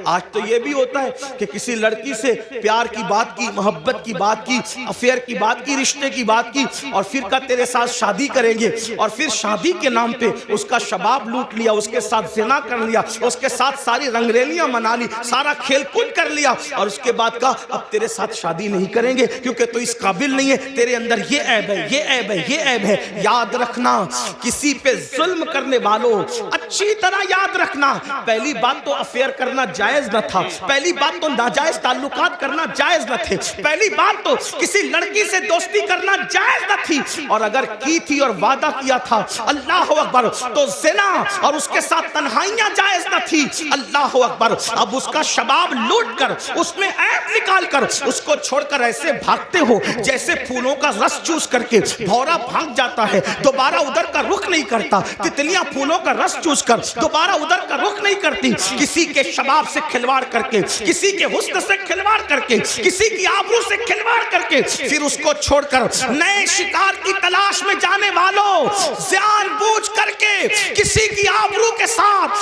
آج تو یہ بھی ہوتا ہے کہ کسی لڑکی سے پیار کی بات کی، محبت کی بات کی، افیئر کی بات کی، رشتے کی بات کی، اور پھر کہا تیرے ساتھ شادی کریں گے، اور پھر شادی کے نام پہ اس کا شباب لوٹ لیا، اس کے ساتھ زنا کر لیا، اس کے ساتھ ساری رنگریلیاں منا لی، سارا کھیل کود کر لیا، اور اس کے بعد کہا اب تیرے ساتھ شادی نہیں کریں گے کیونکہ تو اس قابل نہیں ہے، تیرے اندر یہ عیب ہے، یہ عیب ہے، یہ عیب ہے۔ یاد رکھنا، کسی پہ ظلم کرنے والوں اچھی طرح یاد رکھنا، پہلی بات تو افیئر کرنا جائز نہ تھا، پہلی بات تو ناجائز تعلقات کرنا جائز نہ تھے، پہلی بات تو کسی لڑکی سے دوستی کرنا جائز نہ تھی، اور اگر کی تھی اور وعدہ کیا تھا اللہ اکبر تو زنا اور اس کے ساتھ تنہائیاں جائز نہ تھی، اللہ اکبر۔ اب اس کا شباب لوٹ کر، اس میں عیب نکال کر، اس کو چھوڑ کر ایسے بھاگتے ہو جیسے پھولوں کا رس چوس کر کے بھورا بھاگ جاتا ہے، دوبارہ ادھر کا رخ نہیں کرتا، تتلیاں پھولوں کا رس چوس کر دوبارہ ادھر کا رخ نہیں کرتی، کسی کے شباب سے کھلواڑ کر کے، کسی کے حسن سے کھلواڑ کر کے، کسی کی آبرو سے کھلواڑ کر کے، پھر اس کو چھوڑ کر نئے شکار کی تلاش میں جانے والوں، جان بوجھ کر کے کسی کی آبرو کے ساتھ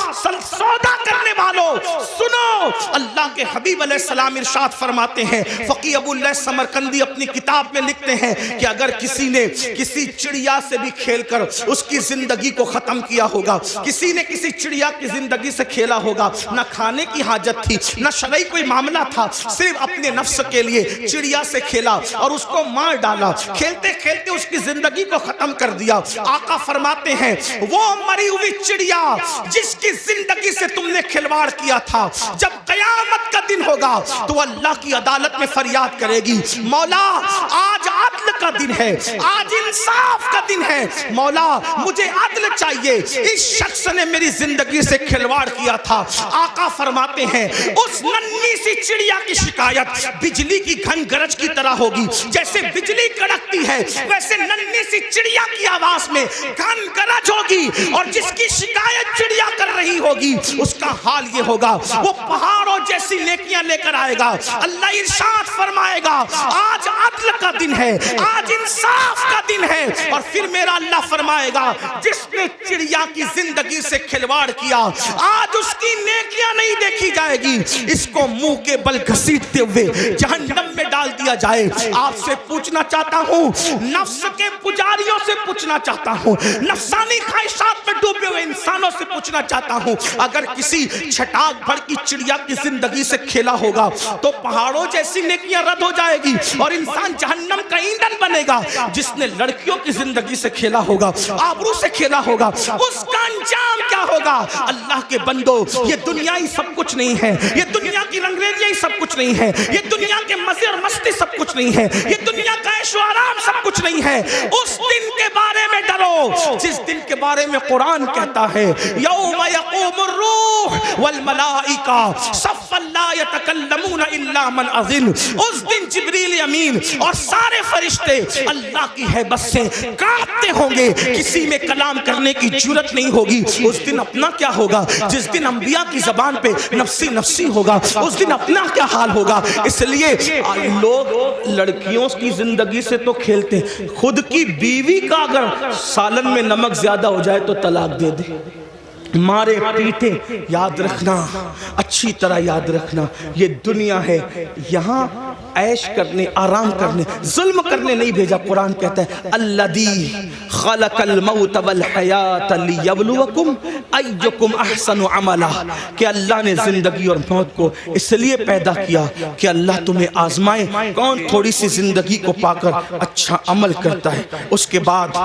سودا کرنے والوں، سنو اللہ کے حبیب علیہ السلام ارشاد فرماتے ہیں، فقیہ ابو اللہ سمرقندی اپنی کتاب میں لکھتے ہیں کہ اگر کسی نے کسی چڑیا سے بھی کھیل کر اس کی زندگی کو ختم کیا ہوگا، کسی نے کسی چڑیا کی زندگی سے کھیلا ہوگا، نہ کھانے کی حاجت تھی، نہ شرعی کوئی معاملہ تھا، صرف اپنے نفس کے لیے چڑیا سے کھیلا اور اس کو مار ڈالا، کھیلتے کھیلتے اس کی زندگی کو ختم کر دیا، آقا فرماتے ہیں وہ مری ہوئی چڑیا جس کی زندگی سے تم نے کھلواڑ کیا تھا، جب قیامت کا دن ہوگا تو اللہ کی عدالت میں فریاد کرے گی، مولا آج عدل کا دن ہے، آج انصاف کا دن ہے، مولا مجھے عدل چاہیے، اس شخص نے میری زندگی سے کھلواڑ کیا تھا۔ آقا فرماتے ہیں اس ننھی سی چڑیا کی شکایت بجلی کی گھن گرج کی طرح ہوگی، جیسے بجلی کڑکتی ہے ویسے ننھی سی چڑیا کی آواز میں گھن گرج ہوگی، اور جس کی شکایت چڑیا کر رہی ہوگی اس کا حال یہ ہوگا، وہ پہاڑوں جیسی نیکیاں لے کر آئے گا، اللہ ارشاد فرمائے گا آج عدل کا دن ہے، آج انصاف کا دن ہے، اور پھر میرا اللہ فرمائے گا جس نے چڑیا کی زندگی سے کھلواڑ کیا آج اس کی نیکیاں نہیں دیکھی جائے گی، اس کو منہ کے بل گھسیٹتے ہوئے جہنم میں ڈال دیا جائے۔ آپ سے پوچھنا چاہتا ہوں، نفس کے پجاریوں سے پوچھنا چاہتا ہوں، نفسانی خواہشات میں ڈوبے ہوئے انسانوں سے پوچھنا چاہتا ہوں، اگر کسی چھٹاک بھر کی چڑیا کی زندگی سے کھیلا ہوگا تو پہاڑوں جیسی نیکیاں رد ہو جائے گی اور انسان جہنم کا ایندھن بنے گا۔ جس نے لڑکیوں کی زندگی سے کھیلا ہوگا، آبرو سے کھیلا ہوگا، اس کا انجام کیا ہوگا؟ اللہ کے بندو، یہ دنیا ہی سب کچھ نہیں ہے، یہ دنیا کی رنگریلیاں ہی سب کچھ نہیں ہے، یہ دنیا کے مزے اور مستی سب کچھ نہیں ہے، یہ دنیا کا عیش و آرام سب کچھ نہیں ہے۔ اس دن کے بارے میں ڈرو جس دن کے بارے میں قرآن کہتا ہے یوم یقوم الروح والملائکہ صفا لا یتکلمون الا من اذن، اس دن جبریل امین اور سارے فرشتے اللہ کی ہیبت سے کانپتے ہوں گے، کسی میں کلام کرنے کی جرت نہیں ہوگی۔ اس دن اپنا کیا ہوگا؟ جس دن انبیاء کی زبان پہ نفسی نفسی ہوگا، اس دن اپنا کیا حال ہوگا؟ اس لیے لوگ لڑکیوں کی زندگی سے تو کھیلتے ہیں، خود کی بیوی کا اگر سالن میں نمک زیادہ ہو جائے تو طلاق دے دے، مارے پیٹے۔ یاد رکھنا، اچھی طرح یاد رکھنا، یہ دنیا ہے، یہاں عیش کرنے، آرام کرنے، ظلم کرنے نہیں بھیجا۔ قرآن کہتا ہے الذی خلق الموت والحیات لیبلوکم ایکم احسن عملا، کہ اللہ نے زندگی اور موت کو اس لیے پیدا کیا کہ اللہ تمہیں آزمائے کون تھوڑی سی زندگی کو پا کر اچھا عمل کرتا ہے۔ اس کے بعد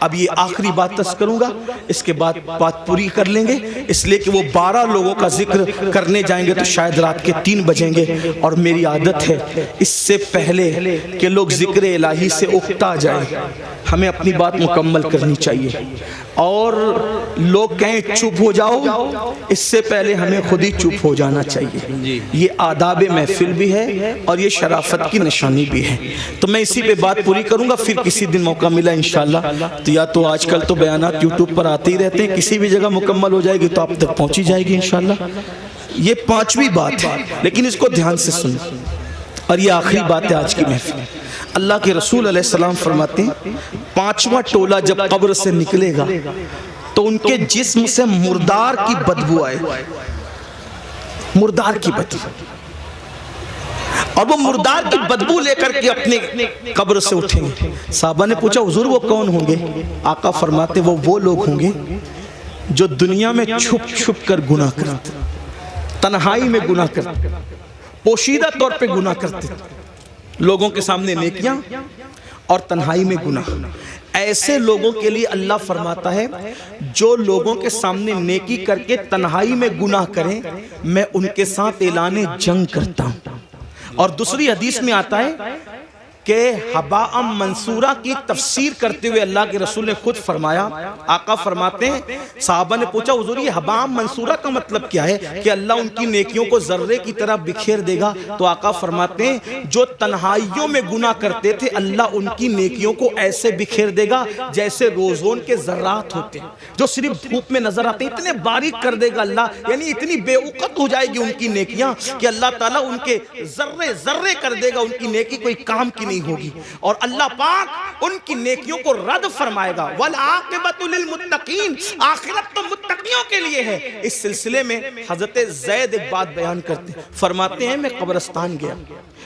اب یہ آخری بات تذکر کروں گا، اس کے بعد بات پوری کر لیں گے، اس لیے کہ وہ 12 لوگوں کا ذکر کرنے جائیں گے تو شاید رات کے 3 بجیں گے، اور میری عادت ہے اس سے پہلے کہ لوگ ذکر الہی سے اکتا جائیں، ہمیں اپنی بات مکمل کرنی چاہیے، اور لوگ کہیں چپ ہو جاؤ، اس سے پہلے ہمیں خود ہی چپ ہو جانا چاہیے۔ یہ آداب محفل بھی ہے اور یہ شرافت کی نشانی بھی ہے۔ تو میں اسی پہ بات پوری کروں گا، پھر کسی دن موقع ملا انشاءاللہ تو یا تو آج کل تو بیانات یوٹیوب پر آتے ہی رہتے ہیں، کسی بھی جگہ مکمل ہو جائے گی تو آپ تک پہنچی جائے گی انشاءاللہ۔ یہ 5ویں بات ہے، لیکن اس کو دھیان سے سنیں، اور یہ آخری بات ہے آج کی محفل۔ اللہ کے رسول علیہ السلام فرماتے ہیں 5واں ٹولہ جب قبر سے نکلے گا تو ان کے جسم سے مردار کی بدبو آئے، مردار کی بدبو، اور وہ مردار کی بدبو لے کر کے اپنے قبر سے اٹھیں گے۔ صحابہ نے پوچھا حضور وہ کون ہوں گے؟ آقا فرماتے وہ لوگ ہوں گے جو دنیا میں چھپ چھپ کر گناہ کرتے، تنہائی میں گناہ کرتے، پوشیدہ طور پہ گناہ کرتے، لوگوں کے سامنے نیکیاں اور تنہائی میں گناہ۔ ایسے لوگوں کے لیے اللہ فرماتا ہے جو لوگوں کے سامنے نیکی کر کے تنہائی میں گناہ کریں، میں ان کے ساتھ اعلان جنگ کرتا ہوں۔ اور دوسری حدیث میں آتا ہے کہ حباء منصورہ کی تفسیر کرتے ہوئے اللہ کے رسول نے خود فرمایا، آقا فرماتے ہیں صحابہ نے پوچھا حضور یہ حباء منصورہ کا مطلب کیا ہے کہ اللہ ان کی نیکیوں کو ذرے کی طرح بکھیر دے گا؟ تو آقا فرماتے ہیں جو تنہائیوں میں گناہ کرتے تھے اللہ ان کی نیکیوں کو ایسے بکھیر دے گا جیسے روزون کے ذرات ہوتے ہیں جو صرف دھوپ میں نظر آتے ہیں، اتنے باریک کر دے گا اللہ، یعنی اتنی بے وقت ہو جائے گی ان کی نیکیاں کہ اللہ تعالیٰ ان کے ذرے ذرے کر دے گا، ان کی نیکی کوئی کام کی نہیں ہوگی، اور اللہ پاک ان کی نیکیوں کو رد فرمائے گا۔ والعاقبۃ للمتقین، آخرت تو متقیوں کے لیے ہے۔ اس سلسلے میں حضرت زید ایک بات بیان کرتے ہیں، فرماتے ہیں میں قبرستان گیا،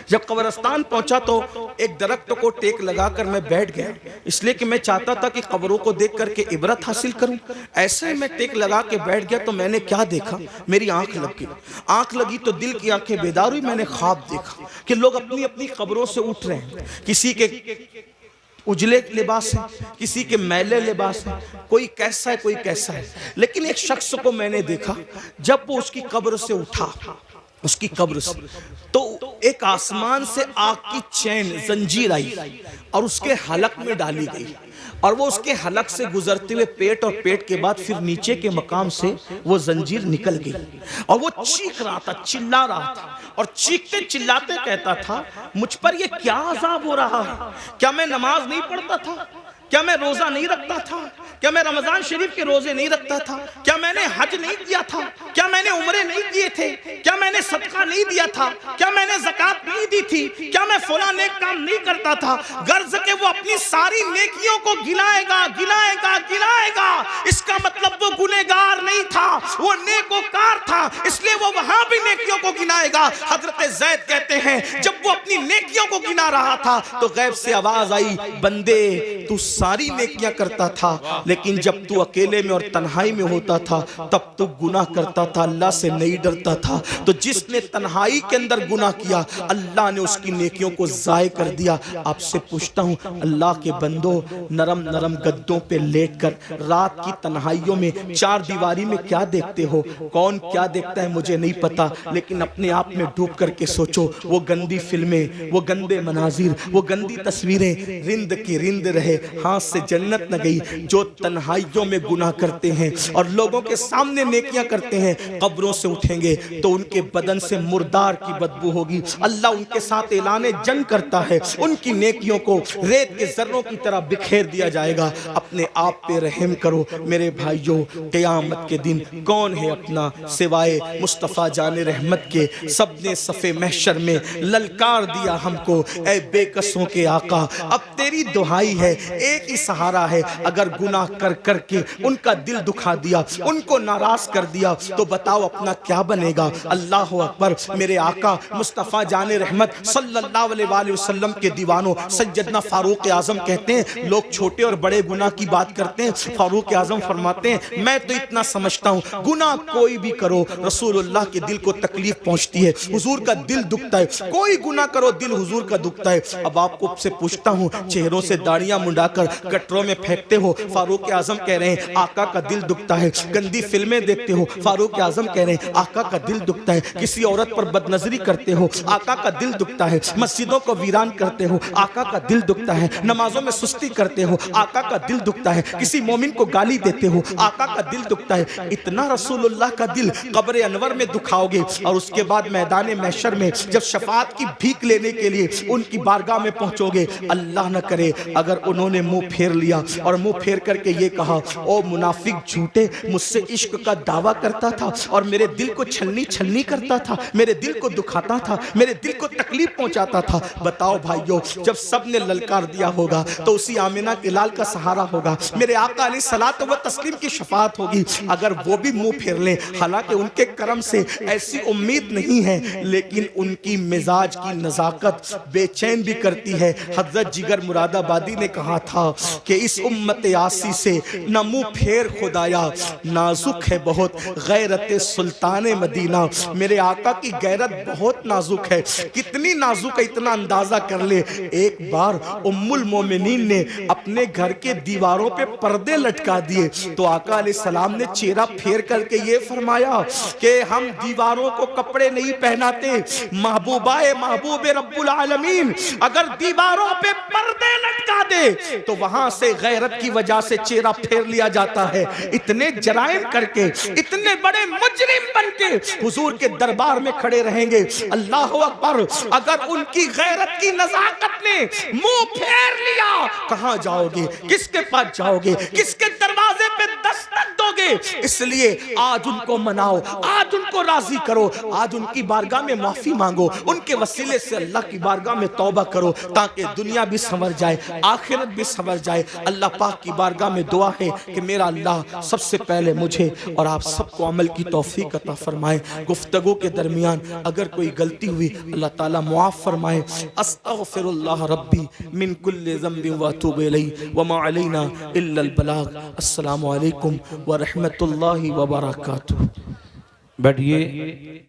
جب قبرستان پہنچا تو ایک درخت کو ٹیک لگا کر میں بیٹھ گیا، اس لیے کہ میں چاہتا تھا کہ قبروں کو دیکھ کر کے عبرت حاصل کروں۔ ایسے میں ٹیک لگا کے بیٹھ گیا تو میں نے کیا دیکھا، میری آنکھ لگ گئی، آنکھ لگی تو دل کی آنکھیں بیدار ہوئی، میں نے خواب دیکھا کہ لوگ اپنی اپنی قبروں سے اٹھ رہے ہیں، کسی کے اجلے لباس ہے، کسی کے میلے لباس ہے، کوئی کیسا ہے کوئی کیسا ہے، لیکن ایک شخص کو میں نے دیکھا جب وہ اس کی قبر سے اٹھا، اس کی قبر سے تو ایک آسمان سے آگ کی چین زنجیر آئی اور اس کے حلق میں ڈالی گئی، اور وہ اس کے حلق سے گزرتے ہوئے پیٹ، اور پیٹ کے بعد پھر نیچے کے مقام سے وہ زنجیر نکل گئی، اور وہ چیخ رہا تھا، چلا رہا تھا، اور چیختے چلاتے کہتا تھا مجھ پر یہ کیا عذاب ہو رہا ہے؟ کیا میں نماز نہیں پڑھتا تھا؟ کیا میں روزہ نہیں رکھتا تھا؟ کیا میں رمضان شریف کے روزے نہیں رکھتا تھا؟ کیا میں نے حج نہیں کیا تھا؟ کیا میں نے عمرے نہیں کیے تھے؟ کیا میں نے صدقہ نہیں دیا تھا؟ کیا میں نے زکوٰۃ نہیں دی تھی؟ کیا میں فلاں نیک کام نہیں کرتا تھا؟ غرض کہ وہ اپنی ساری نیکیوں کو گنائے گا گنائے گا گنائے گا، اس کا مطلب وہ گنہگار نہیں تھا، وہ نیکوکار تھا، اس لیے وہ وہاں بھی نیکیوں کو گنائے گا۔ حضرت زید کہتے ہیں جب وہ اپنی نیکیوں کو گنا رہا تھا تو غیب سے آواز آئی بندے تو ساری نیکیاں کرتا تھا، لیکن جب تو اکیلے میں اور تنہائی میں ہوتا تھا تب تو گناہ کرتا تھا، اللہ سے نہیں ڈرتا تھا۔ تو جس نے تنہائی کے اندر گناہ کیا اللہ نے اس کی نیکیوں کو ضائع کر دیا۔ آپ سے پوچھتا ہوں اللہ کے بندو، نرم نرم گدوں پہ لیٹ کر رات کی تنہائیوں میں چار دیواری میں کیا دیکھتے ہو؟ کون کیا دیکھتا ہے مجھے نہیں پتا، لیکن اپنے آپ میں ڈوب کر کے سوچو، وہ گندی فلمیں، وہ گندے مناظر، وہ گندی تصویریں رند کی رند رہے، ہاتھ سے جنت نہ گئی۔ جو تنہائیوں میں گناہ کرتے ہیں اور لوگوں کے سامنے نیکیاں کرتے ہیں، قبروں سے اٹھیں گے تو ان کے بدن سے مردار کی بدبو ہوگی، اللہ ان کے ساتھ اعلان جنگ کرتا ہے، ان کی نیکیوں کو ریت کے ذروں کی طرح بکھیر دیا جائے گا۔ اپنے آپ پہ رحم کرو میرے بھائیوں، قیامت کے دن کون ہے اپنا سوائے مصطفیٰ جان رحمت کے؟ سب نے صف محشر میں للکار دیا ہم کو، اے بے کسوں کے آقا اب تیری دہائی ہے، ایک ہی سہارا ہے، اگر گناہ کر کر کے ان کا دل دکھا دیا، ان کو ناراض کر دیا تو بتاؤ اپنا کیا بنے گا؟ اللہ اکبر۔ میرے آقا مصطفیٰ جان رحمت صلی اللہ علیہ وآلہ وسلم کے دیوانوں سیدنا فاروق اعظم کہتے ہیں لوگ چھوٹے اور بڑے گناہ کی بات کرتے ہیں، فاروق اعظم فرماتے ہیں میں تو اتنا سمجھتا ہوں گناہ کوئی بھی کرو رسول اللہ کے دل کو تکلیف پہنچتی ہے، حضور کا دل دکھتا ہے، کوئی گناہ کرو دل حضور کا دکھتا ہے۔ اب آپ کو سے پوچھتا ہوں چہروں سے داڑیاں منڈا کر گٹروں میں پھینکتے ہو، فاروق اعظم کہہ رہے ہیں آقا کا دل دکھتا ہے، گندی فلمیں دیکھتے ہو، فاروق اعظم کہہ رہے ہیں آقا کا دل دکھتا ہے، کسی عورت پر بد نظری کرتے ہو آقا کا دل دکھتا ہے، مسجدوں کو ویران کرتے ہو آقا کا دل دکھتا ہے، نمازوں میں سستی کرتے ہو آقا کا دل دکھتا ہے، کسی مومن کو گالی دیتے ہو آقا کا دل دکھتا ہے۔ اتنا رسول اللہ کا دل قبر انور میں دکھاؤ گے اور اس کے بعد میدان محشر میں جب شفاعت کی بھیک لینے کے لیے ان کی بارگاہ میں پہنچو گے، اللہ نہ کرے اگر انہوں نے منہ پھیر لیا اور منہ پھیر کر کے یہ کہا او منافق جھوٹے مجھ سے عشق کا دعویٰ کرتا تھا اور میرے دل کو چھلنی چھلنی کرتا تھا، میرے دل کو دکھاتا تھا، میرے دل کو تکلیف پہنچاتا تھا. بتاؤ بھائیو جب سب نے للکار دیا ہوگا تو اسی آمنہ کے لال کا سہارا ہوگا، میرے آقا علیہ الصلوۃ والتسلیم کی شفاعت ہوگی. اگر وہ بھی منہ پھیر لیں حالانکہ ان کے کرم سے ایسی امید نہیں ہے لیکن ان کی مزاج کی نزاکت بے چین بھی کرتی ہے. حضرت جگر مراد آبادی نے کہا تھا کہ اس امت عاصی سے نہ منہ پھیر خدایا، نازک ہے بہت غیرت سلطان مدینہ. میرے آقا کی غیرت بہت نازک ہے. کتنی نازک ہے اتنا اندازہ کر لے. ایک بار ام المومنین نے اپنے گھر کے دیواروں پہ پردے لٹکا دیے تو آقا علیہ السلام نے چہرہ پھیر کر کے یہ فرمایا کہ ہم دیواروں کو کپڑے نہیں پہناتے، محبوبہ محبوب رب العالمین اگر دیواروں پہ پردے لٹکا دے تو وہاں سے غیرت کی وجہ سے چہرہ پھیر لیا جاتا ہے. اتنے جرائم کر کے اتنے بڑے مجرم بن کے حضور کے دربار میں کھڑے رہیں گے. اللہ اکبر. اگر ان کی غیرت کی نزاکت نے منہ پھیر لیا کہاں جاؤ گے؟ کس کے پاس جاؤ گے؟ کس کے دروازے پہ دستک دو گے؟ اس لیے آج ان کو مناؤ، آج ان کو راضی کرو، آج ان کی بارگاہ میں معافی مانگو، ان کے وسیلے سے اللہ کی بارگاہ میں توبہ کرو تاکہ دنیا بھی سنور جائے آخرت بھی سنور جائے. اللہ پاک کی بارگاہ میں دعا ہے کہ میرا اللہ سب سے پہلے مجھے اور آپ سب کو عمل کی توفیق عطا فرمائے. گفتگو کے درمیان اگر کوئی غلطی ہوئی اللہ تعالیٰ معاف فرمائے. استغفر اللہ ربی من کل ذنب واتوب الیہ وما علینا الا البلاغ. السلام علیکم ورحمۃ اللہ وبرکاتہ. بیٹھیے.